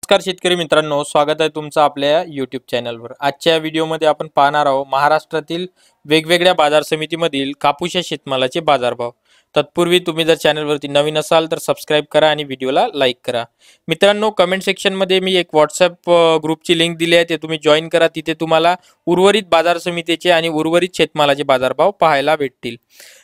नमस्कार शेतकरी मित्रांनो, स्वागत आहे तुमचं आपल्या YouTube चॅनलवर। आजच्या व्हिडिओमध्ये आपण पाहणार आहोत महाराष्ट्रातील वेगवेगळ्या बाजार समितीमधील कापूस या शेतमालाचे बाजारभाव। तत्पूर्वी तुम्ही जर चॅनलवरती नवीन असाल तर सबस्क्राइब करा आणि व्हिडिओला लाईक करा। मित्रांनो, कमेंट सेक्शनमध्ये मी एक WhatsApp ग्रुपची लिंक दिली आहे, ते तुम्ही जॉइन करा। तिथे तुम्हाला उर्वरित बाजार समितीचे आणि उर्वरित शेतमालाचे बाजारभाव पाहायला भेटतील।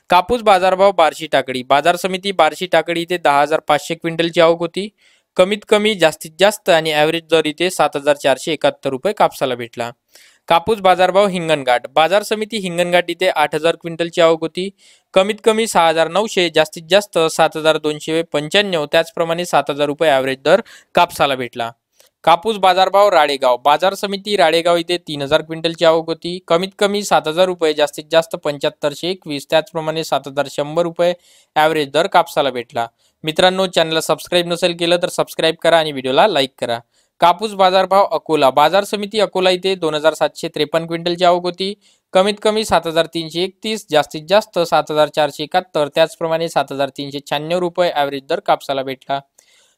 कापूस बाजारभाव बार्शी टाकळी बाजार समिती बार्शी टाकळी इथे 10,500 क्विंटलची आवक होती। कमीत कमी जास्तीत जास्त आणि ॲव्हरेज दर इथे 7,471 रुपये कापसाला भेटला। कापूस बाजारभाव हिंगणघाट बाजार समिती हिंगणघाट इथे 8,000 क्विंटलची आवक होती। कमीत कमी 6,900, जास्तीत जास्त 7,295, त्याचप्रमाणे 7,000 रुपये ॲव्हरेज दर कापसाला भेटला। कापूस बाजारभाव राळेगाव बाजार समिती राळेगाव इथे 3,000 क्विंटलची आवक होती। कमीत कमी 7,000 रुपये, जास्तीत जास्त 7,521, त्याचप्रमाणे 7,100 रुपये ॲव्हरेज दर कापसाला भेटला। मित्रांनो, चॅनलला सबस्क्राइब नसेल केलं तर सबस्क्राइब करा आणि व्हिडिओला लाईक करा। कापूस बाजारभाव अकोला बाजार समिती अकोला इथे 2,753 क्विंटलची आवक होती। कमीत कमी 7,331, जास्तीत जास्त 7,471, त्याचप्रमाणे 7,396 रुपये ॲव्हरेज दर कापसाला भेटला।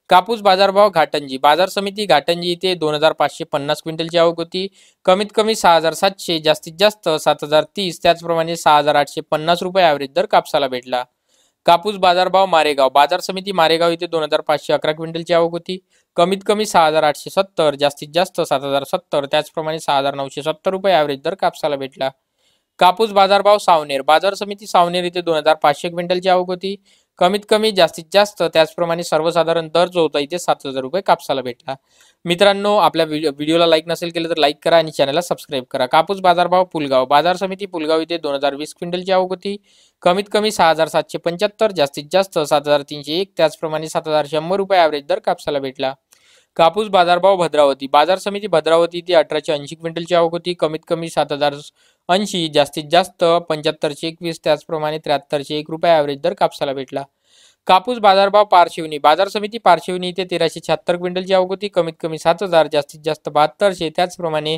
कापूस बाजारभाव घाटंजी बाजार समिती घाटंजी इथे 2,550 क्विंटलची आवक होती। कमीत कमी 6,700, जास्तीत जास्त 7,030, त्याचप्रमाणे 6,850 रुपये ॲव्हरेज दर कापसाला भेटला। कापूस बाजारभाव मारेगाव बाजार समिती मारेगाव इथे 2,511 क्विंटलची आवक होती। कमीत कमी 6,870, जास्तीत जास्त 7,070, त्याचप्रमाणे 6,970 रुपये ॲव्हरेज दर कापसाला भेटला। कापूस बाजारभाव सावनेर बाजार समिती सावनेर इथे 2,500 क्विंटलची आवक होती। कमीत कमी जास्तीत जास्त त्याचप्रमाणे सर्वसाधारण दर जो होता इथे 7,000 रुपये कापसाला भेटला। मित्रांनो, आपल्या व्हिडिओला लाईक नसेल केलं तर लाईक करा आणि चॅनलला सबस्क्राइब करा। कापूस बाजारभाव पुलगाव बाजार समिती पुलगाव इथे 2,020 क्विंटलची आवक होती। कमीत कमी 6,775, जास्तीत जास्त 7,301, त्याचप्रमाणे 7,100 रुपये ॲव्हरेज दर कापसाला भेटला। कापूस बाजारभाव भद्रावती बाजार समिती भद्रावती इथे 1,880 क्विंटलची आवक होती। कमीत कमी 7,080, जास्तीत जास्त 7,521, त्याचप्रमाणे 7,301 रुपये ॲव्हरेज दर कापसाला भेटला। कापूस बाजारभाव पारशिवनी बाजार समिती पारशिवनी इथे 1,376 क्विंटलची आवक होती। कमीत कमी 7,000, जास्तीत जास्त 7,200, त्याचप्रमाणे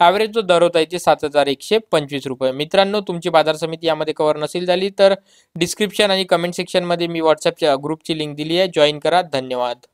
ॲव्हरेज जो दर होता इथे 7,125 रुपये। मित्रांनो, तुमची बाजार समिती यामध्ये कव्हर नसेल झाली तर डिस्क्रिप्शन आणि कमेंट सेक्शनमध्ये मी WhatsApp ग्रुपची लिंक दिली आहे, जॉईन करा। धन्यवाद।